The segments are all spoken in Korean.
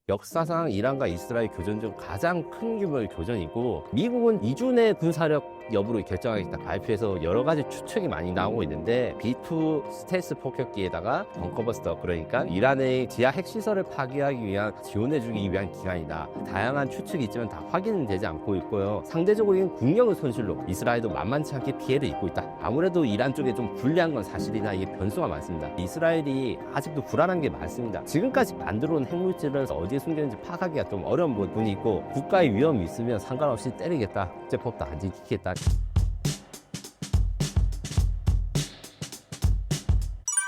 역사상 이란과 이스라엘 교전 중 가장 큰 규모의 교전이고, 미국은 이준의 군사력 여부를 결정하겠다 발표해서 여러 가지 추측이 많이 나오고 있는데, B2 스텔스 폭격기에다가 벙커버스터, 그러니까 이란의 지하 핵시설을 파괴하기 위한, 지원해주기 위한 기간이다. 다양한 추측이 있지만 다 확인은 되지 않고 있고요. 상대적으로 국력의 손실로 이스라엘도 만만치 않게 피해를 입고 있다. 아무래도 이란 쪽에 좀 불리한 건 사실이나 이게 변수가 많습니다. 이스라엘이 아직도 불안한 게 많습니다. 지금까지 만들어온 핵물질을 어디에 숨겼는지 파악하기가 좀 어려운 부분이 있고, 국가의 위험이 있으면 상관없이 때리겠다, 국제법도 안 지키겠다.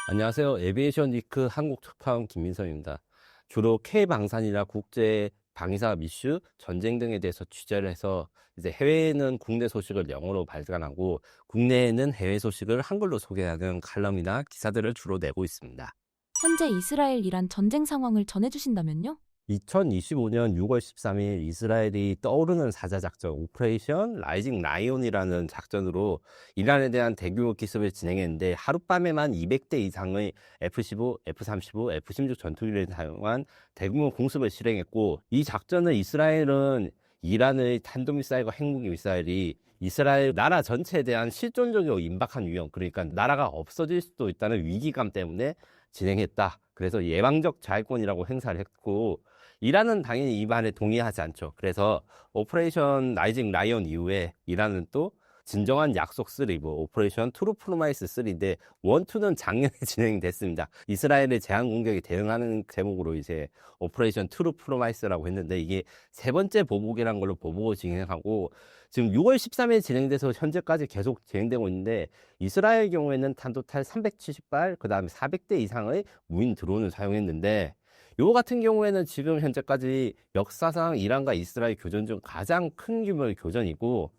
안녕하세요. 에비에이션 위크 한국 특파원 김민성입니다. 주로 K방산이나 국제 방위사업 이슈, 전쟁 등에 대해서 취재를 해서 이제 해외에는 국내 소식을 영어로 발간하고 국내에는 해외 소식을 한글로 소개하는 칼럼이나 기사들을 주로 내고 있습니다. 현재 이스라엘 이란 전쟁 상황을 전해주신다면요? 2025년 6월 13일 이스라엘이 떠오르는 사자작전 오퍼레이션 라이징 라이온이라는 작전으로 이란에 대한 대규모 기습을 진행했는데, 하룻밤에만 200대 이상의 F-15, F-35, F-16 전투기를 사용한 대규모 공습을 실행했고, 이 작전은 이스라엘은 이란의 탄도미사일과 핵무기 미사일이 이스라엘 나라 전체에 대한 실존적이고 임박한 위험, 그러니까 나라가 없어질 수도 있다는 위기감 때문에 진행했다. 그래서 예방적 자위권이라고 행사를 했고, 이란은 당연히 이 말에 동의하지 않죠. 그래서 오퍼레이션 라이징 라이온 이후에 이란은 또 진정한 약속 3, 오퍼레이션 트루 프로마이스 3인데 1, 2는 작년에 진행됐습니다. 이스라엘의 제한 공격에 대응하는 제목으로 이제 오퍼레이션 트루 프로마이스라고 했는데, 이게 세 번째 보복이라는 걸로 보복을 진행하고, 지금 6월 13일 진행돼서 현재까지 계속 진행되고 있는데, 이스라엘 경우에는 탄도탄 370발, 그 다음에 400대 이상의 무인 드론을 사용했는데, 요 같은 경우에는 지금 현재까지 역사상 이란과 이스라엘 교전 중 가장 큰 규모의 교전이고,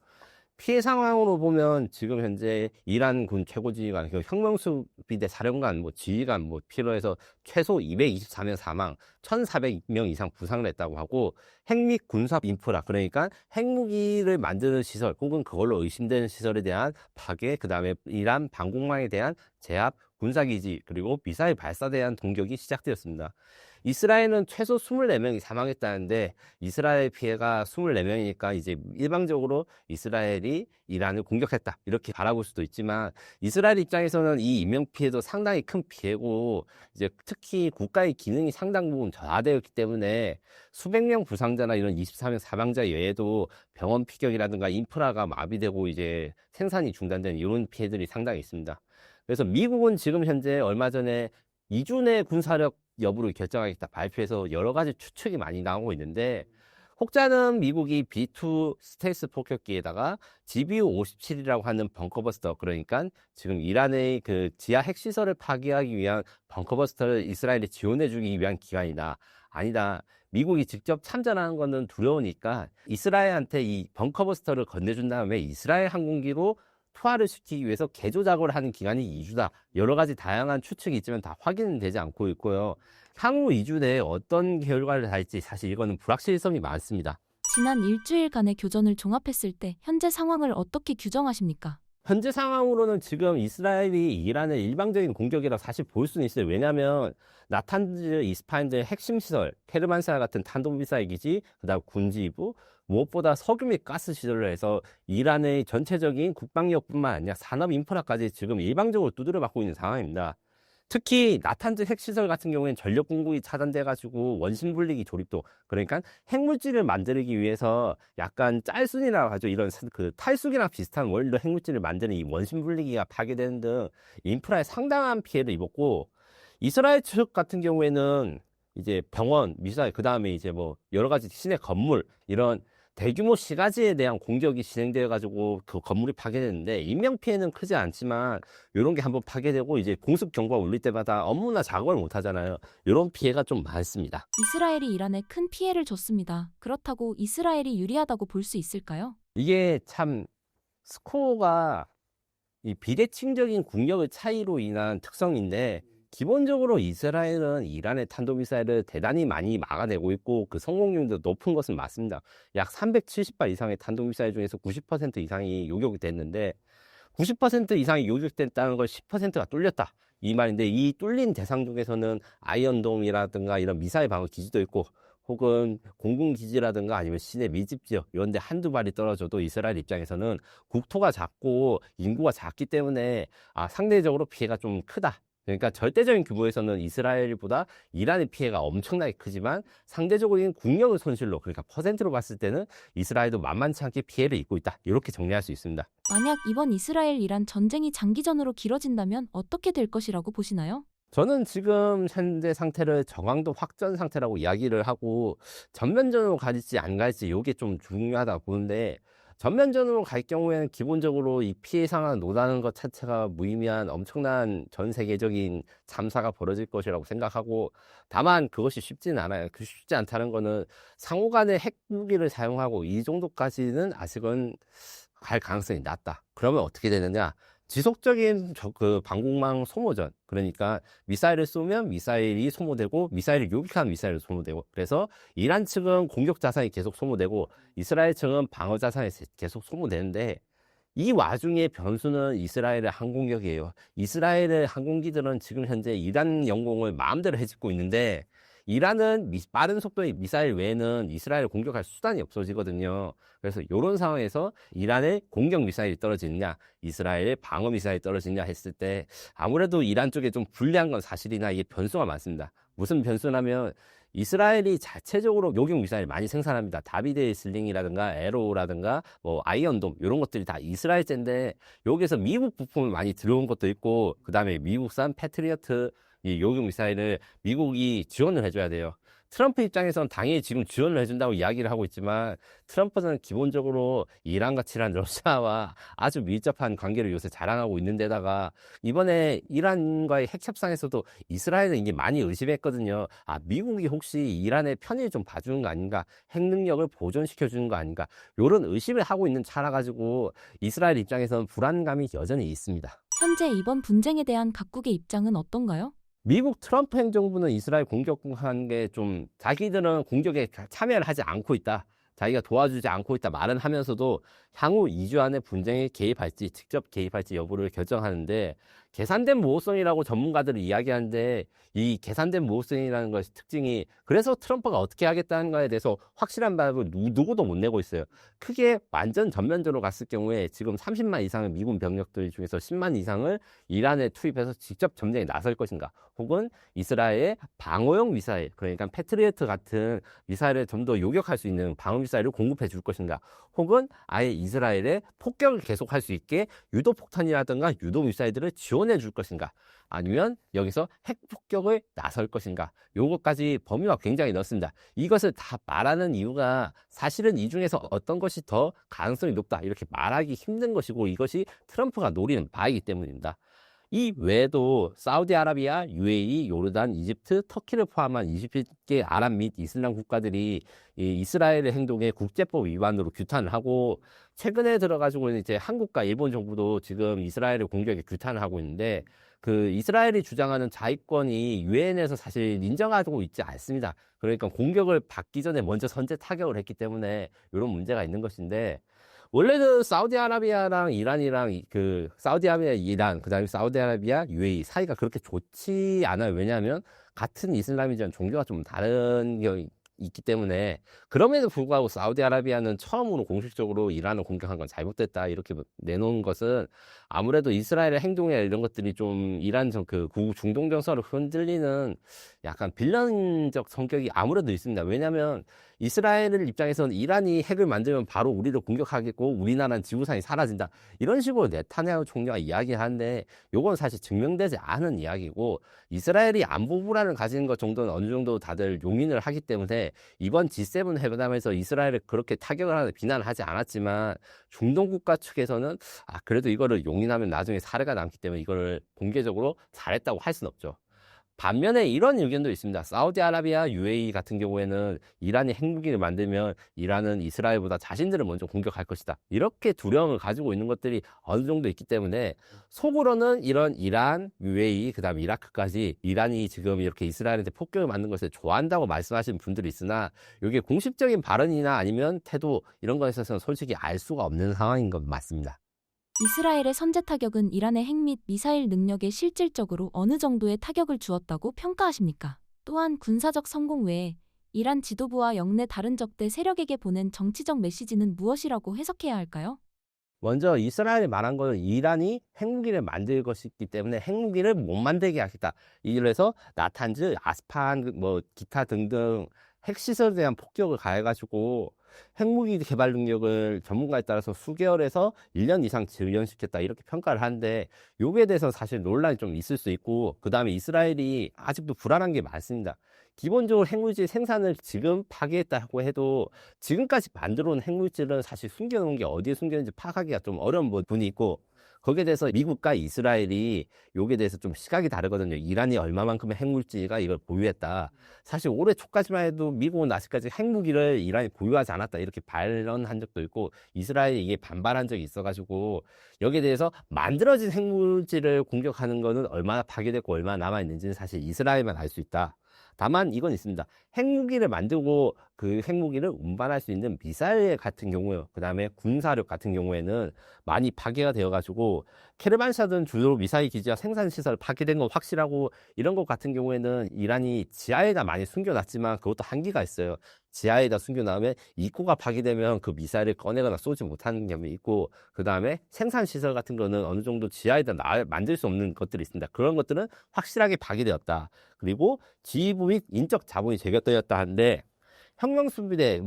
피해 상황으로 보면 지금 현재 이란 군 최고 지휘관, 혁명수비대 사령관, 지휘관 필요해서 최소 224명 사망, 1,400명 이상 부상을 했다고 하고, 핵 및 군사 인프라, 그러니까 핵무기를 만드는 시설 혹은 그걸로 의심되는 시설에 대한 파괴, 그 다음에 이란 방공망에 대한 제압, 군사기지, 그리고 미사일 발사대에 대한 공격이 시작되었습니다. 이스라엘은 최소 24명이 사망했다는데, 이스라엘 피해가 24명이니까 이제 일방적으로 이스라엘이 이란을 공격했다, 이렇게 바라볼 수도 있지만, 이스라엘 입장에서는 이 인명 피해도 상당히 큰 피해고, 이제 특히 국가의 기능이 상당 부분 저하되었기 때문에 수백 명 부상자나 이런 24명 사망자 외에도 병원 피격이라든가 인프라가 마비되고 이제 생산이 중단되는 이런 피해들이 상당히 있습니다. 그래서 미국은 지금 현재 얼마 전에 이준의 군사력 여부를 결정하겠다 발표해서 여러 가지 추측이 많이 나오고 있는데, 혹자는 미국이 B2 스텔스 폭격기에다가 GBU-57이라고 하는 벙커버스터, 그러니까 지금 이란의 그 지하 핵시설을 파괴하기 위한 벙커버스터를 이스라엘에 지원해주기 위한 기간이다. 아니다. 미국이 직접 참전하는 거는 두려우니까 이스라엘한테 이 벙커버스터를 건네준 다음에 이스라엘 항공기로 투하를 시키기 위해서 개조작업을 하는 기간이 2주다. 여러 가지 다양한 추측이 있지만 다 확인은 되지 않고 있고요. 향후 2주 내에 어떤 결과를 달지 사실 이거는 불확실성이 많습니다. 지난 일주일간의 교전을 종합했을 때 현재 상황을 어떻게 규정하십니까? 현재 상황으로는 지금 이스라엘이 이란의 일방적인 공격이라 사실 볼 수는 있어요. 왜냐하면 나탄즈 이스파인드의 핵심 시설, 케르만사 같은 탄도미사일 기지, 그다음 군지부, 무엇보다 석유 및 가스 시설을 해서 이란의 전체적인 국방력뿐만 아니라 산업 인프라까지 지금 일방적으로 두드려 맞고 있는 상황입니다. 특히 나탄즈 핵시설 같은 경우에는 전력 공급이 차단돼가지고 원심 분리기 조립도, 그러니까 핵물질을 만들기 위해서 약간 짤순이라고 하죠. 이런 그 탈수기랑 비슷한 원리로 핵물질을 만드는 이 원심 분리기가 파괴되는 등 인프라에 상당한 피해를 입었고, 이스라엘 측 같은 경우에는 이제 병원, 미사일, 그 다음에 이제 여러 가지 시내 건물, 이런 대규모 시가지에 대한 공격이 진행되어가지고 그 건물이 파괴되는데, 인명 피해는 크지 않지만 이런 게 한번 파괴되고 이제 공습 경보가 울릴 때마다 업무나 작업을 못 하잖아요. 이런 피해가 좀 많습니다. 이스라엘이 이란에 큰 피해를 줬습니다. 그렇다고 이스라엘이 유리하다고 볼 수 있을까요? 이게 참 스코어가 이 비대칭적인 국력의 차이로 인한 특성인데, 기본적으로 이스라엘은 이란의 탄도미사일을 대단히 많이 막아내고 있고 그 성공률도 높은 것은 맞습니다. 약 370발 이상의 탄도미사일 중에서 90% 이상이 요격이 됐는데, 90% 이상이 요격됐다는 걸 10%가 뚫렸다, 이 말인데, 이 뚫린 대상 중에서는 아이언돔이라든가 이런 미사일 방어 기지도 있고, 혹은 공군기지라든가 아니면 시내 밀집 지역 이런 데 한두 발이 떨어져도 이스라엘 입장에서는 국토가 작고 인구가 작기 때문에 상대적으로 피해가 좀 크다. 그러니까 절대적인 규모에서는 이스라엘보다 이란의 피해가 엄청나게 크지만 상대적인 국력의 손실로, 그러니까 퍼센트로 봤을 때는 이스라엘도 만만치 않게 피해를 입고 있다. 이렇게 정리할 수 있습니다. 만약 이번 이스라엘-이란 전쟁이 장기전으로 길어진다면 어떻게 될 것이라고 보시나요? 저는 지금 현재 상태를 저강도 확전 상태라고 이야기를 하고 전면전으로 갈지 안 갈지 이게 좀 중요하다고 보는데, 전면전으로 갈 경우에는 기본적으로 이 피해 상황을 논하는 것 자체가 무의미한 엄청난 전 세계적인 참사가 벌어질 것이라고 생각하고, 다만 그것이 쉽지는 않아요. 그 쉽지 않다는 거는 상호 간에 핵무기를 사용하고 이 정도까지는 아직은 갈 가능성이 낮다. 그러면 어떻게 되느냐? 지속적인 방공망 소모전, 그러니까 미사일을 쏘면 미사일이 소모되고 미사일을 요격한 미사일을 소모되고, 그래서 이란 측은 공격 자산이 계속 소모되고 이스라엘 측은 방어 자산이 계속 소모되는데, 이 와중에 변수는 이스라엘의 항공력이에요. 이스라엘의 항공기들은 지금 현재 이란 영공을 마음대로 해집고 있는데, 이란은 빠른 속도의 미사일 외에는 이스라엘을 공격할 수단이 없어지거든요. 그래서 이런 상황에서 이란의 공격 미사일이 떨어지느냐, 이스라엘의 방어 미사일이 떨어지느냐 했을 때 아무래도 이란 쪽에 좀 불리한 건 사실이나 이게 변수가 많습니다. 무슨 변수냐면 이스라엘이 자체적으로 요격 미사일 많이 생산합니다. 다비드 슬링이라든가 에로우라든가 뭐 아이언돔 이런 것들이 다 이스라엘제인데, 여기서 미국 부품을 많이 들어온 것도 있고, 그 다음에 미국산 패트리어트 이 요격 미사일을 미국이 지원을 해줘야 돼요. 트럼프 입장에서는 당연히 지금 지원을 해준다고 이야기를 하고 있지만, 트럼프는 기본적으로 이란과 친한 러시아와 아주 밀접한 관계를 요새 자랑하고 있는 데다가, 이번에 이란과의 핵 협상에서도 이스라엘은 이게 많이 의심했거든요. 미국이 혹시 이란의 편의를 좀 봐주는 거 아닌가, 핵 능력을 보존시켜주는 거 아닌가, 이런 의심을 하고 있는 차라 가지고 이스라엘 입장에서는 불안감이 여전히 있습니다. 현재 이번 분쟁에 대한 각국의 입장은 어떤가요? 미국 트럼프 행정부는 이스라엘 공격한 게 좀, 자기들은 공격에 참여를 하지 않고 있다, 자기가 도와주지 않고 있다 말은 하면서도 향후 2주 안에 분쟁에 개입할지 직접 개입할지 여부를 결정하는데, 계산된 모호성이라고 전문가들이 이야기하는데, 이 계산된 모호성이라는 것이 특징이, 그래서 트럼프가 어떻게 하겠다는 거에 대해서 확실한 답을 누구도 못 내고 있어요. 크게 완전 전면전으로 갔을 경우에 지금 30만 이상의 미군 병력들 중에서 10만 이상을 이란에 투입해서 직접 전쟁에 나설 것인가, 혹은 이스라엘의 방어용 미사일, 그러니까 패트리어트 같은 미사일을 좀 더 요격할 수 있는 방어 미사일을 공급해 줄 것인가, 혹은 아예 이스라엘의 폭격을 계속할 수 있게 유도폭탄이라든가 유도미사일들을 지원해 줄 것인가, 아니면 여기서 핵폭격을 나설 것인가, 요것까지 범위가 굉장히 넓습니다. 이것을 다 말하는 이유가 사실은 이 중에서 어떤 것이 더 가능성이 높다 이렇게 말하기 힘든 것이고, 이것이 트럼프가 노리는 바이기 때문입니다. 이 외에도 사우디아라비아, UAE, 요르단, 이집트, 터키를 포함한 20개 아랍 및 이슬람 국가들이 이 이스라엘의 행동에 국제법 위반으로 규탄을 하고, 최근에 들어가지고 이제 한국과 일본 정부도 지금 이스라엘의 공격에 규탄을 하고 있는데, 그 이스라엘이 주장하는 자위권이 유엔에서 사실 인정하고 있지 않습니다. 그러니까 공격을 받기 전에 먼저 선제 타격을 했기 때문에 이런 문제가 있는 것인데, 원래는 사우디아라비아랑 이란이랑 사우디아라비아, 이란, 그다음에 사우디아라비아, UAE 사이가 그렇게 좋지 않아요. 왜냐하면 같은 이슬람이지만 종교가 좀 다른 게 있기 때문에. 그럼에도 불구하고 사우디아라비아는 처음으로 공식적으로 이란을 공격한 건 잘못됐다 이렇게 내놓은 것은, 아무래도 이스라엘의 행동이나 이런 것들이 좀 이란 중동 정서를 흔들리는 약간 빌런적 성격이 아무래도 있습니다. 왜냐하면 이스라엘 입장에서는 이란이 핵을 만들면 바로 우리를 공격하겠고 우리나라는 지구상이 사라진다, 이런 식으로 네타냐후 총리가 이야기하는데, 요건 사실 증명되지 않은 이야기고, 이스라엘이 안보 불안을 가지는 것 정도는 어느 정도 다들 용인을 하기 때문에 이번 G7 회담에서 이스라엘을 그렇게 타격을 하는 비난을 하지 않았지만, 중동 국가 측에서는 그래도 이거를 용인하면 나중에 사례가 남기 때문에 이거를 공개적으로 잘했다고 할 수는 없죠. 반면에 이런 의견도 있습니다. 사우디아라비아, UAE 같은 경우에는 이란이 핵무기를 만들면 이란은 이스라엘보다 자신들을 먼저 공격할 것이다, 이렇게 두려움을 가지고 있는 것들이 어느 정도 있기 때문에, 속으로는 이런 이란, UAE, 그 다음 이라크까지 이란이 지금 이렇게 이스라엘한테 폭격을 맞는 것을 좋아한다고 말씀하시는 분들이 있으나, 이게 공식적인 발언이나 아니면 태도 이런 거에 있어서는 솔직히 알 수가 없는 상황인 건 맞습니다. 이스라엘의 선제 타격은 이란의 핵 및 미사일 능력에 실질적으로 어느 정도의 타격을 주었다고 평가하십니까? 또한 군사적 성공 외에 이란 지도부와 영내 다른 적대 세력에게 보낸 정치적 메시지는 무엇이라고 해석해야 할까요? 먼저 이스라엘이 말한 거는 이란이 핵무기를 만들 것이기 때문에 핵무기를 못 만들게 하겠다. 이래서 나탄즈, 아스판, 뭐 기타 등등 핵시설에 대한 폭격을 가해가지고 핵무기 개발 능력을 전문가에 따라서 수개월에서 1년 이상 지연시켰다 이렇게 평가를 하는데 요게 대해서 사실 논란이 좀 있을 수 있고 그 다음에 이스라엘이 아직도 불안한 게 많습니다. 기본적으로 핵물질 생산을 지금 파기했다고 해도 지금까지 만들어 온 핵물질은 사실 숨겨놓은 게 어디에 숨겨있는지 파악하기가 좀 어려운 부분이 있고 거기에 대해서 미국과 이스라엘이 요게 대해서 좀 시각이 다르거든요. 이란이 얼마만큼의 핵물질가 이걸 보유했다. 사실 올해 초까지만 해도 미국은 아직까지 핵무기를 이란이 보유하지 않았다. 이렇게 반론한 적도 있고 이스라엘이 이게 반발한 적이 있어가지고 여기에 대해서 만들어진 핵물질을 공격하는 거는 얼마나 파괴됐고 얼마나 남아있는지는 사실 이스라엘만 알 수 있다. 다만 이건 있습니다. 핵무기를 만들고 그 핵무기를 운반할 수 있는 미사일 같은 경우에 그 다음에 군사력 같은 경우에는 많이 파괴가 되어가지고 케르반사든 주로 미사일 기지와 생산시설 파괴된 건 확실하고 이런 것 같은 경우에는 이란이 지하에다 많이 숨겨놨지만 그것도 한계가 있어요. 지하에다 숨겨놓으면 입구가 파괴되면 그 미사일을 꺼내거나 쏘지 못하는 점이 있고 그 다음에 생산시설 같은 거는 어느 정도 지하에다 만들 수 없는 것들이 있습니다. 그런 것들은 확실하게 파괴되었다. 그리고 지휘부 및 인적 자본이 제거되었다 하는데 혁명수비대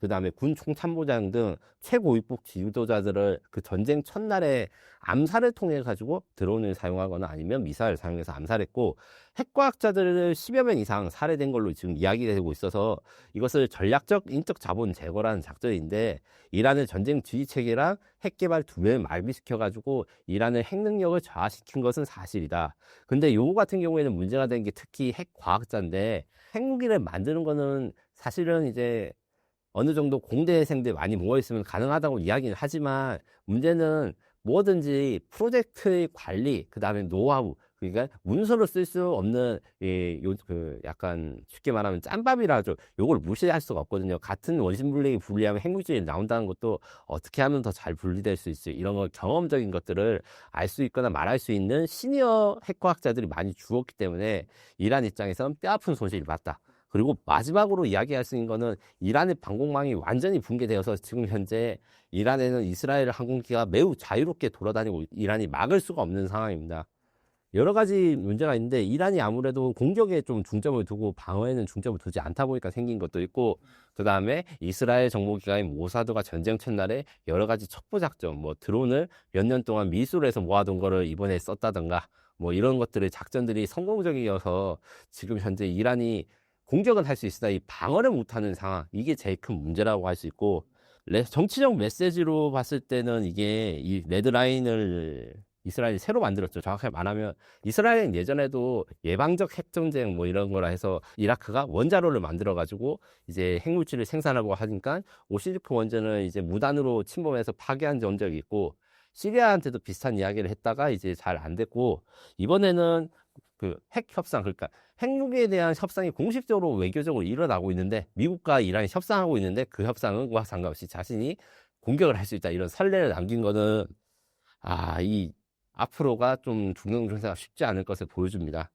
그다음에 군 총참모장 등 최고위급 지도자들을 그 전쟁 첫날에 암살을 통해 가지고 드론을 사용하거나 아니면 미사일을 사용해서 암살했고 핵과학자들을 10여 명 이상 살해된 걸로 지금 이야기되고 있어서 이것을 전략적 인적 자본 제거라는 작전인데 이란의 전쟁 지휘 체계랑 핵 개발 두 배를 마비시켜 가지고 이란의 핵 능력을 저하시킨 것은 사실이다. 근데 요거 같은 경우에는 문제가 된 게 특히 핵 과학자인데 핵무기를 만드는 거는 사실은 이제 어느 정도 공대생들 많이 모여있으면 가능하다고 이야기는 하지만 문제는 뭐든지 프로젝트의 관리, 그 다음에 노하우, 그러니까 문서로 쓸 수 없는 약간 쉽게 말하면 짬밥이라죠. 요걸 무시할 수가 없거든요. 같은 원심 분리기 분리하면 핵물질이 나온다는 것도 어떻게 하면 더 잘 분리될 수 있어요. 이런 거 경험적인 것들을 알 수 있거나 말할 수 있는 시니어 핵과학자들이 많이 죽었기 때문에 이란 입장에서는 뼈아픈 손실을 봤다. 그리고 마지막으로 이야기할 수 있는 거는 이란의 방공망이 완전히 붕괴되어서 지금 현재 이란에는 이스라엘 항공기가 매우 자유롭게 돌아다니고 이란이 막을 수가 없는 상황입니다. 여러 가지 문제가 있는데 이란이 아무래도 공격에 좀 중점을 두고 방어에는 중점을 두지 않다 보니까 생긴 것도 있고 그 다음에 이스라엘 정보기관인 모사드가 전쟁 첫날에 여러 가지 첩보작전 드론을 몇 년 동안 미술에서 모아둔 거를 이번에 썼다던가 이런 것들의 작전들이 성공적이어서 지금 현재 이란이 공격은 할 수 있으나 이 방어를 못하는 상황 이게 제일 큰 문제라고 할 수 있고 정치적 메시지로 봤을 때는 이게 이 레드라인을 이스라엘이 새로 만들었죠. 정확하게 말하면 이스라엘은 예전에도 예방적 핵전쟁 이런 거라 해서 이라크가 원자로를 만들어 가지고 이제 핵물질을 생산하고 하니까 오시리프 원전을 이제 무단으로 침범해서 파괴한 적이 있고 시리아한테도 비슷한 이야기를 했다가 이제 잘 안 됐고 이번에는 그 핵 협상 그러니까 핵무기에 대한 협상이 공식적으로 외교적으로 일어나고 있는데 미국과 이란이 협상하고 있는데 그 협상과 상관없이 자신이 공격을 할 수 있다 이런 선례를 남긴 거는 이 앞으로가 좀 중동 정세가 쉽지 않을 것을 보여줍니다.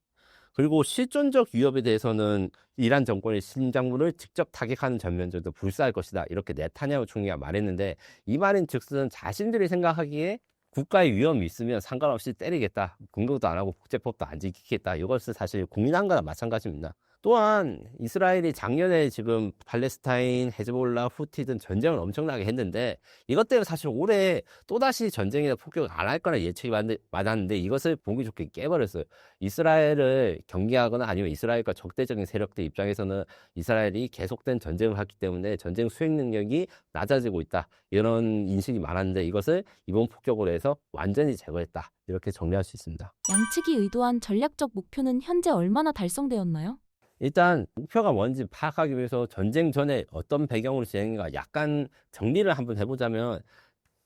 그리고 실존적 위협에 대해서는 이란 정권의 심장부를 직접 타격하는 전면들도 불사할 것이다 이렇게 네타냐후 총리가 말했는데 이 말인 즉슨 자신들이 생각하기에 국가의 위험이 있으면 상관없이 때리겠다. 공격도 안 하고 국제법도 안 지키겠다. 이것은 사실 국민항과나 마찬가지입니다. 또한 이스라엘이 작년에 지금 팔레스타인, 헤즈볼라, 후티 등 전쟁을 엄청나게 했는데 이것 때문에 사실 올해 또다시 전쟁이나 폭격을 안 할 거라 예측이 많았는데 이것을 보기 좋게 깨버렸어요. 이스라엘을 경계하거나 아니면 이스라엘과 적대적인 세력들 입장에서는 이스라엘이 계속된 전쟁을 하기 때문에 전쟁 수행 능력이 낮아지고 있다. 이런 인식이 많았는데 이것을 이번 폭격으로 해서 완전히 제거했다. 이렇게 정리할 수 있습니다. 양측이 의도한 전략적 목표는 현재 얼마나 달성되었나요? 일단 목표가 뭔지 파악하기 위해서 전쟁 전에 어떤 배경으로 진행인가 약간 정리를 한번 해보자면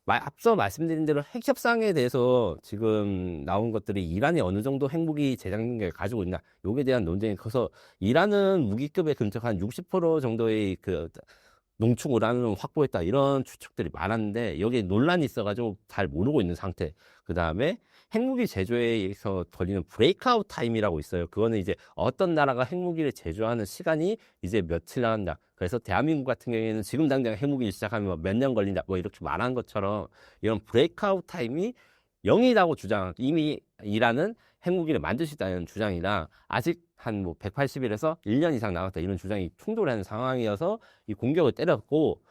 앞서 말씀드린 대로 핵협상에 대해서 지금 나온 것들이 이란이 어느 정도 핵무기 제작 능력을 가지고 있나 여기에 대한 논쟁이 커서 이란은 무기급에 근처한 60% 정도의 그 농축 우란을 확보했다 이런 추측들이 많았는데 여기에 논란이 있어가지고 잘 모르고 있는 상태. 그 다음에 핵무기 제조에서 걸리는 브레이크아웃 타임이라고 있어요. 그거는 이제 어떤 나라가 핵무기를 제조하는 시간이 이제 며칠 나간다. 그래서 대한민국 같은 경우에는 지금 당장 핵무기를 시작하면 몇 년 걸린다. 뭐 이렇게 말한 것처럼 이런 브레이크아웃 타임이 0이라고 주장, 이미 이란은 핵무기를 만들 수 있다는 주장이랑 아직 한 뭐 180일에서 1년 이상 남았다 이런 주장이 충돌하는 상황이어서 이 공격을 때렸고,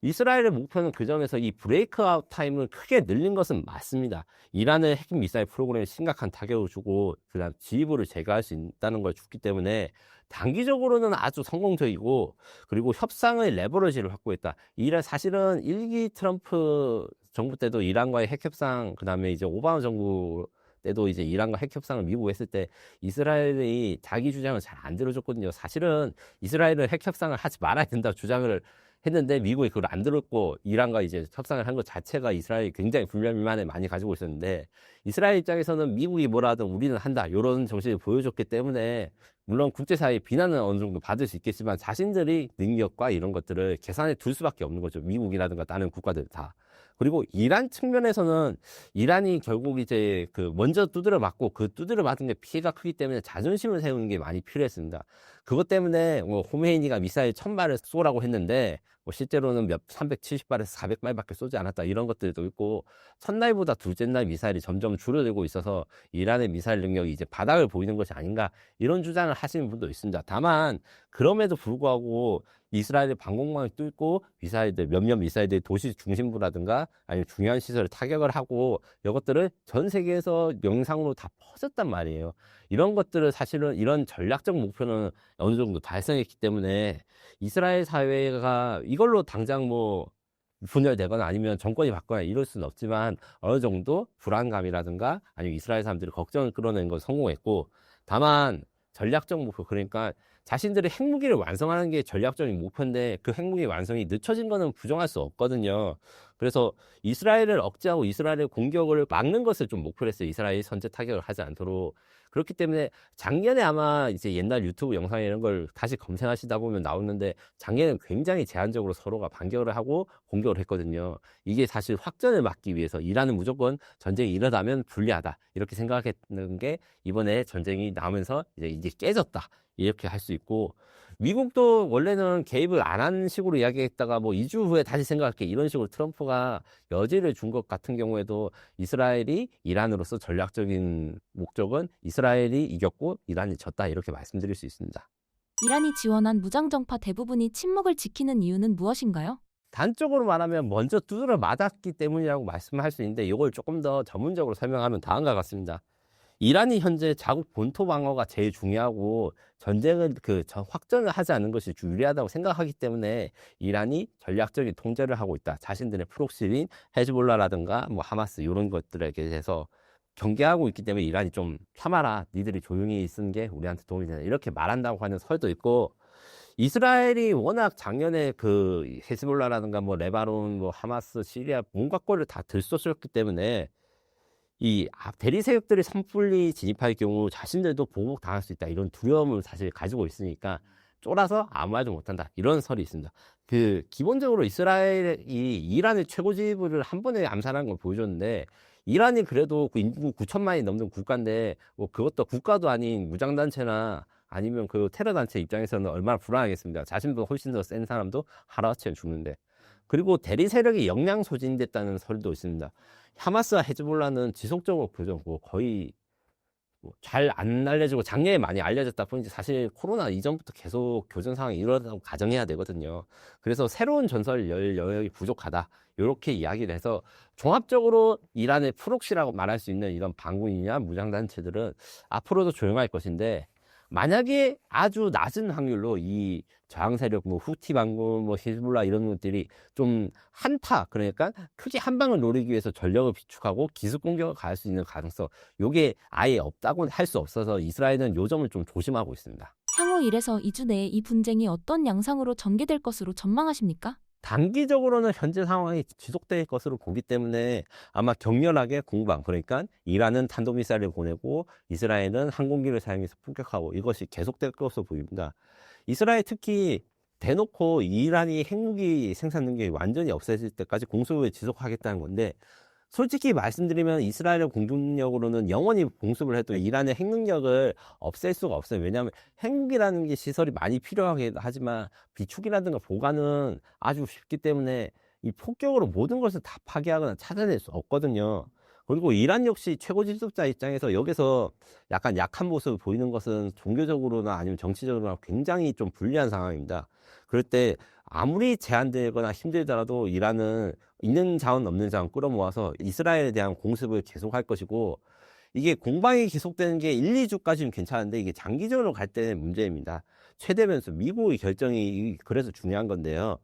이스라엘의 목표는 그 점에서 이 브레이크아웃 타임을 크게 늘린 것은 맞습니다. 이란의 핵 미사일 프로그램에 심각한 타격을 주고 그다음 지휘부를 제거할 수 있다는 걸 줬기 때문에 단기적으로는 아주 성공적이고, 그리고 협상의 레버리지를 확보했다. 이란 사실은 1기 트럼프 정부 때도 이란과의 핵 협상, 그다음에 이제 오바마 정부 때도 이제 이란과 핵 협상을 미국 했을 때 이스라엘이 자기 주장을 잘 안 들어줬거든요. 사실은 이스라엘은 핵 협상을 하지 말아야 된다 주장을 했는데 미국이 그걸 안 들었고, 이란과 이제 협상을 한 것 자체가 이스라엘이 굉장히 불만을 많이 가지고 있었는데, 이스라엘 입장에서는 미국이 뭐라 하든 우리는 한다 이런 정신을 보여줬기 때문에 물론 국제사회의 비난은 어느 정도 받을 수 있겠지만 자신들이 능력과 이런 것들을 계산해 둘 수밖에 없는 거죠. 미국이라든가 다른 국가들 다. 그리고 이란 측면에서는 이란이 결국 이제 그 먼저 두드려 맞고 그 두드려 맞은 게 피해가 크기 때문에 자존심을 세우는 게 많이 필요했습니다. 그것 때문에 뭐 호메이니가 미사일 1000발을 쏘라고 했는데 뭐 실제로는 370발에서 400발밖에 쏘지 않았다 이런 것들도 있고, 첫날보다 둘째 날 미사일이 점점 줄어들고 있어서 이란의 미사일 능력이 이제 바닥을 보이는 것이 아닌가 이런 주장을 하시는 분도 있습니다. 다만 그럼에도 불구하고 이스라엘의 방공망을 뚫고 미사일들 몇몇 미사일들 도시 중심부라든가 아니면 중요한 시설을 타격을 하고 이것들을 전 세계에서 영상으로 다 퍼졌단 말이에요. 이런 것들을 사실은 이런 전략적 목표는 어느 정도 달성했기 때문에 이스라엘 사회가 이걸로 당장 뭐 분열되거나 아니면 정권이 바뀌거나 이럴 수는 없지만 어느 정도 불안감이라든가 아니면 이스라엘 사람들이 걱정을 끌어내는 건 성공했고, 다만 전략적 목표, 그러니까 자신들의 핵무기를 완성하는 게 전략적인 목표인데 그 핵무기 완성이 늦춰진 거는 부정할 수 없거든요. 그래서 이스라엘을 억제하고 이스라엘의 공격을 막는 것을 좀 목표로 했어요. 이스라엘이 선제 타격을 하지 않도록. 그렇기 때문에 작년에 아마 이제 옛날 유튜브 영상에 이런 걸 다시 검색하시다 보면 나오는데, 작년에는 굉장히 제한적으로 서로가 반격을 하고 공격을 했거든요. 이게 사실 확전을 막기 위해서 이란은 무조건 전쟁이 일어나면 불리하다 이렇게 생각했는 게 이번에 전쟁이 나오면서 이제 깨졌다 이렇게 할 수 있고, 미국도 원래는 개입을 안 한 식으로 이야기했다가 뭐 2주 후에 다시 생각할게 이런 식으로 트럼프가 여지를 준 것 같은 경우에도 이스라엘이 이란으로서 전략적인 목적은 이스라엘이 이겼고 이란이 졌다 이렇게 말씀드릴 수 있습니다. 이란이 지원한 무장정파 대부분이 침묵을 지키는 이유는 무엇인가요? 단적으로 말하면 먼저 두드려 맞았기 때문이라고 말씀할 수 있는데, 이걸 조금 더 전문적으로 설명하면 다음과 같습니다. 이란이 현재 자국 본토 방어가 제일 중요하고 전쟁을 확전을 하지 않는 것이 유리하다고 생각하기 때문에 이란이 전략적인 통제를 하고 있다. 자신들의 프록시인 헤즈볼라라든가 뭐 하마스 이런 것들에 대해서 경계하고 있기 때문에 이란이 좀 참아라, 니들이 조용히 있는 게 우리한테 도움이 된다 이렇게 말한다고 하는 설도 있고, 이스라엘이 워낙 작년에 그 헤즈볼라라든가 뭐 레바논 뭐 하마스 시리아 온갖 거를 다 들쏘셨기 때문에 이 대리 세력들이 섣불리 진입할 경우 자신들도 보복당할 수 있다 이런 두려움을 사실 가지고 있으니까 쫄아서 아무 말도 못한다 이런 설이 있습니다. 기본적으로 이스라엘이 이란의 최고 지휘부를 한 번에 암살한 걸 보여줬는데, 이란이 그래도 그 인구 9천만이 넘는 국가인데 뭐 그것도 국가도 아닌 무장단체나 아니면 그 테러단체 입장에서는 얼마나 불안하겠습니다. 자신보다 훨씬 더 센 사람도 하루아침에 죽는데. 그리고 대리 세력이 역량 소진됐다는 설도 있습니다. 하마스와 헤즈볼라는 지속적으로 교전고 거의 잘 안 알려지고 작년에 많이 알려졌다 뿐이지 사실 코로나 이전부터 계속 교전 상황이 일어나고 가정해야 되거든요. 그래서 새로운 전설 여력이 부족하다 이렇게 이야기를 해서, 종합적으로 이란의 프록시라고 말할 수 있는 이런 반군이냐 무장단체들은 앞으로도 조용할 것인데, 만약에 아주 낮은 확률로 이 저항 세력, 뭐 후티 반군, 뭐 히즈볼라 이런 것들이 좀 한타, 그러니까 크게 한 방을 노리기 위해서 전력을 비축하고 기습 공격을 가할 수 있는 가능성, 요게 아예 없다고 할 수 없어서 이스라엘은 요 점을 좀 조심하고 있습니다. 향후 1에서 2주 내에 이 분쟁이 어떤 양상으로 전개될 것으로 전망하십니까? 단기적으로는 현재 상황이 지속될 것으로 보기 때문에 아마 격렬하게 공방, 그러니까 이란은 탄도미사일을 보내고 이스라엘은 항공기를 사용해서 폭격하고 이것이 계속될 것으로 보입니다. 이스라엘 특히 대놓고 이란이 핵무기 생산 능력이 완전히 없어질 때까지 공습을 지속하겠다는 건데, 솔직히 말씀드리면 이스라엘의 공격력으로는 영원히 공습을 해도 이란의 핵능력을 없앨 수가 없어요. 왜냐하면 핵무기라는 게 시설이 많이 필요하긴 하지만 비축이라든가 보관은 아주 쉽기 때문에 이 폭격으로 모든 것을 다 파괴하거나 찾아낼 수 없거든요. 그리고 이란 역시 최고 지도자 입장에서 여기서 약간 약한 모습을 보이는 것은 종교적으로나 아니면 정치적으로나 굉장히 좀 불리한 상황입니다. 그럴 때 아무리 제한되거나 힘들더라도 이란은 있는 자원 없는 자원 끌어모아서 이스라엘에 대한 공습을 계속할 것이고, 이게 공방이 계속되는 게 1, 2주까지는 괜찮은데 이게 장기적으로 갈 때는 문제입니다. 최대 변수 미국의 결정이 그래서 중요한 건데요.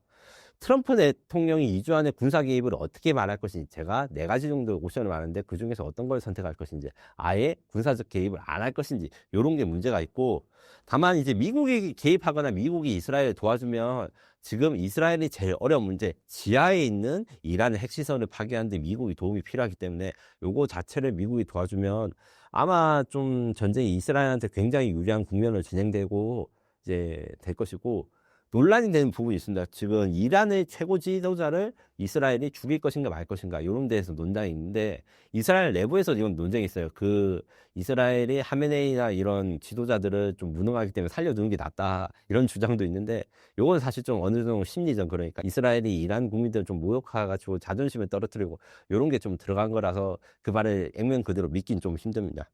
트럼프 대통령이 2주 안에 군사 개입을 어떻게 말할 것인지, 제가 4가지 정도 옵션을 말하는데 그 중에서 어떤 걸 선택할 것인지, 아예 군사적 개입을 안 할 것인지, 이런 게 문제가 있고, 다만 이제 미국이 개입하거나 미국이 이스라엘을 도와주면 지금 이스라엘이 제일 어려운 문제, 지하에 있는 이란의 핵시설을 파괴하는데 미국이 도움이 필요하기 때문에 요거 자체를 미국이 도와주면 아마 좀 전쟁이 이스라엘한테 굉장히 유리한 국면을 진행되고 이제 될 것이고, 논란이 되는 부분이 있습니다. 지금 이란의 최고 지도자를 이스라엘이 죽일 것인가 말 것인가 이런 데에서 논란이 있는데, 이스라엘 내부에서 이건 논쟁이 있어요. 그 이스라엘이 하메네이나 이런 지도자들을 좀 무능하기 때문에 살려두는 게 낫다 이런 주장도 있는데, 이건 사실 좀 어느 정도 심리전, 그러니까 이스라엘이 이란 국민들을 좀 모욕해가지고 자존심을 떨어뜨리고 이런 게 좀 들어간 거라서 그 말을 액면 그대로 믿긴 좀 힘듭니다.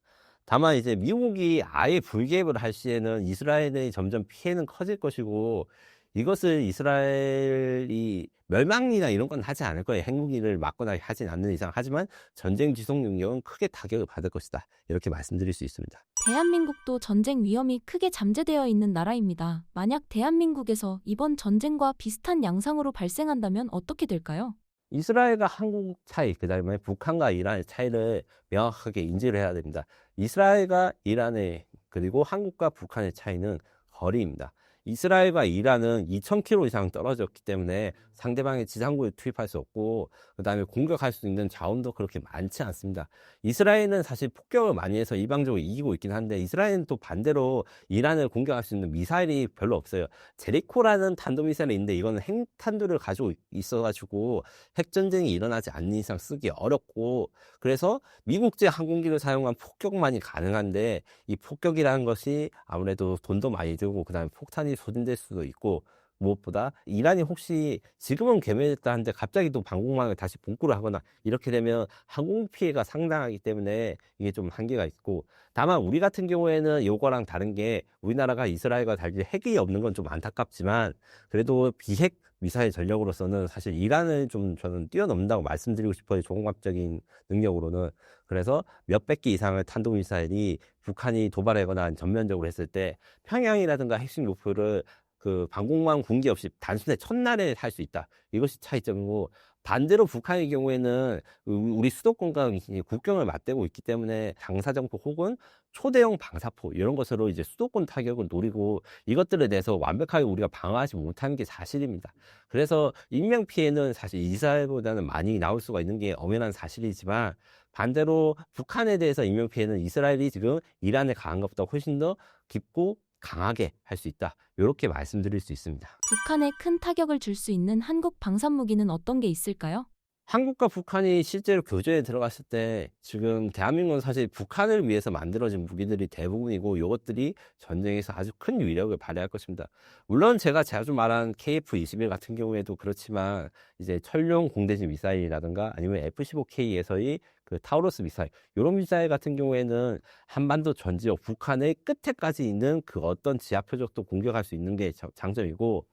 다만 이제 미국이 아예 불개입을 할 시에는 이스라엘의 점점 피해는 커질 것이고, 이것을 이스라엘이 멸망이나 이런 건 하지 않을 거예요. 핵무기를 맞거나 하진 않는 이상. 하지만 전쟁 지속 능력은 크게 타격을 받을 것이다, 이렇게 말씀드릴 수 있습니다. 대한민국도 전쟁 위험이 크게 잠재되어 있는 나라입니다. 만약 대한민국에서 이번 전쟁과 비슷한 양상으로 발생한다면 어떻게 될까요? 이스라엘과 한국 차이, 그다음에 북한과 이란의 차이를 명확하게 인지를 해야 됩니다. 이스라엘과 이란의, 그리고 한국과 북한의 차이는 거리입니다. 이스라엘과 이란은 2,000km 이상 떨어졌기 때문에 상대방의 지상구에 투입할 수 없고, 그다음에 공격할 수 있는 자원도 그렇게 많지 않습니다. 이스라엘은 사실 폭격을 많이 해서 일방적으로 이기고 있긴 한데, 이스라엘은 또 반대로 이란을 공격할 수 있는 미사일이 별로 없어요. 제리코라는 탄도미사일이 있는데 이거는 핵탄두를 가지고 있어가지고 핵전쟁이 일어나지 않는 이상 쓰기 어렵고, 그래서 미국제 항공기를 사용한 폭격만이 가능한데, 이 폭격이라는 것이 아무래도 돈도 많이 들고 그다음에 폭탄이 소진될 수도 있고, 무엇보다 이란이 혹시 지금은 괴멸됐다 하는데 갑자기 또 방공망을 다시 복구를 하거나 이렇게 되면 항공 피해가 상당하기 때문에 이게 좀 한계가 있고, 다만 우리 같은 경우에는 요거랑 다른 게, 우리나라가 이스라엘과 달리 핵이 없는 건 좀 안타깝지만 그래도 비핵 미사일 전력으로서는 사실 이란을 좀 저는 뛰어넘는다고 말씀드리고 싶어요. 종합적인 능력으로는. 그래서 몇백 개 이상의 탄도미사일이 북한이 도발하거나 전면적으로 했을 때 평양이라든가 핵심 목표를 그 방공망 군기 없이 단순히 첫날에 할 수 있다, 이것이 차이점이고, 반대로 북한의 경우에는 우리 수도권과 국경을 맞대고 있기 때문에 장사정포 혹은 초대형 방사포 이런 것으로 이제 수도권 타격을 노리고, 이것들에 대해서 완벽하게 우리가 방어하지 못하는 게 사실입니다. 그래서 인명 피해는 사실 이스라엘보다는 많이 나올 수가 있는 게 엄연한 사실이지만, 반대로 북한에 대해서 인명 피해는 이스라엘이 지금 이란에 가한 것보다 훨씬 더 깊고 강하게 할 수 있다, 이렇게 말씀드릴 수 있습니다. 북한에 큰 타격을 줄 수 있는 한국 방산무기는 어떤 게 있을까요? 한국과 북한이 실제로 교전에 들어갔을 때 지금 대한민국은 사실 북한을 위해서 만들어진 무기들이 대부분이고, 이것들이 전쟁에서 아주 큰 위력을 발휘할 것입니다. 물론 제가 자주 말한 KF-21 같은 경우에도 그렇지만, 이제 철룡 공대지 미사일이라든가 아니면 F-15K에서의 그 타우러스 미사일, 이런 미사일 같은 경우에는 한반도 전 지역 북한의 끝에까지 있는 그 어떤 지하 표적도 공격할 수 있는 게 장점이고,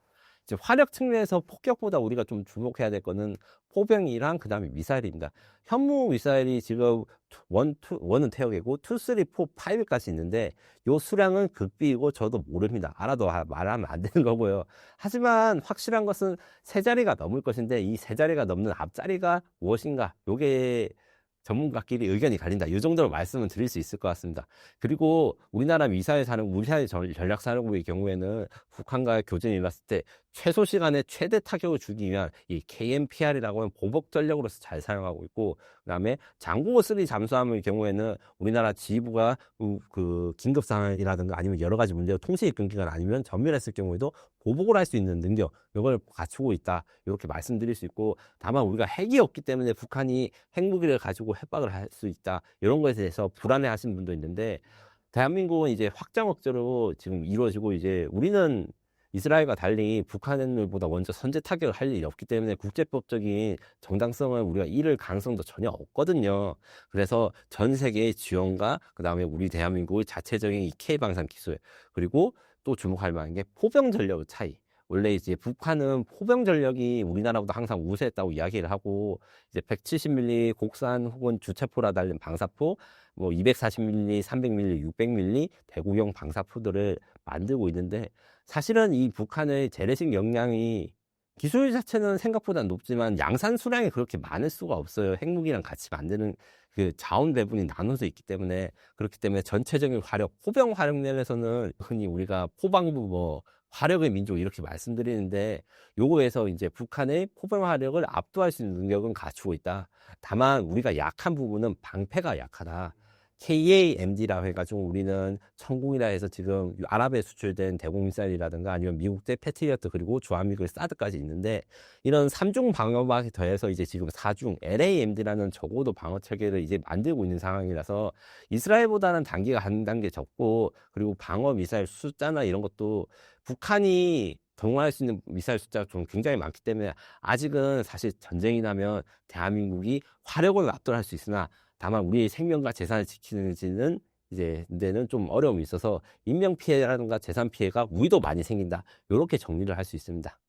이제 화력 측면에서 폭격보다 우리가 좀 주목해야 될 거는 포병이랑 그다음에 미사일입니다. 현무 미사일이 지금 1은 태역이고 2, 3, 4, 5까지 있는데, 요 수량은 극비이고 저도 모릅니다. 알아도 말하면 안 되는 거고요. 하지만 확실한 것은 세 자리가 넘을 것인데, 이 세 자리가 넘는 앞자리가 무엇인가, 요게 전문가끼리 의견이 갈린다, 이 정도로 말씀을 드릴 수 있을 것 같습니다. 그리고 우리나라 미사일 전략사령부의 경우에는 북한과의 교전이 일어났을 때 최소 시간에 최대 타격을 주기 위한 이 KMPR이라고 하는 보복 전력으로서 잘 사용하고 있고, 그다음에 장고고 3 잠수함의 경우에는 우리나라 지휘부가 그 긴급 상황이라든가 아니면 여러 가지 문제로 통신이 끊기거나 아니면 전멸했을 경우에도 보복을 할 수 있는 능력, 이걸 갖추고 있다, 이렇게 말씀드릴 수 있고, 다만 우리가 핵이 없기 때문에 북한이 핵무기를 가지고 협박을 할 수 있다, 이런 것에 대해서 불안해하시는 분도 있는데, 대한민국은 이제 확장 억제로 지금 이루어지고, 이제 우리는 이스라엘과 달리 북한보다 먼저 선제 타격을 할 일이 없기 때문에 국제법적인 정당성을 우리가 잃을 가능성도 전혀 없거든요. 그래서 전 세계의 지원과 그다음에 우리 대한민국의 자체적인 이 K방산 기술, 그리고 또 주목할 만한 게 포병 전력의 차이. 원래 이제 북한은 포병 전력이 우리나라보다 항상 우세했다고 이야기를 하고, 이제 170mm 곡산 혹은 주체포라 달린 방사포, 뭐 240mm, 300mm, 600mm 대구형 방사포들을 만들고 있는데, 사실은 이 북한의 재래식 역량이 기술 자체는 생각보다 높지만 양산 수량이 그렇게 많을 수가 없어요. 핵무기랑 같이 만드는 그 자원 배분이 나눠져 있기 때문에. 그렇기 때문에 전체적인 화력, 포병 화력 면에서는 흔히 우리가 포방부 뭐 화력의 민족 이렇게 말씀드리는데, 요거에서 이제 북한의 포병 화력을 압도할 수 있는 능력은 갖추고 있다. 다만 우리가 약한 부분은 방패가 약하다. KAMD라고 해가지고 우리는 천궁이라 해서 지금 아랍에 수출된 대공미사일이라든가 아니면 미국제 패트리어트 그리고 주한미군 사드까지 있는데, 이런 3중 방어막에 더해서 이제 지금 4중 LAMD라는 저고도 방어 체계를 이제 만들고 있는 상황이라서 이스라엘보다는 단기가 한 단계 적고, 그리고 방어 미사일 숫자나 이런 것도 북한이 동원할 수 있는 미사일 숫자가 좀 굉장히 많기 때문에 아직은 사실 전쟁이 나면 대한민국이 화력을 압도할 수 있으나, 다만 우리의 생명과 재산을 지키는지는 이제 데는 좀 어려움이 있어서 인명 피해라든가 재산 피해가 우리도 많이 생긴다, 이렇게 정리를 할 수 있습니다.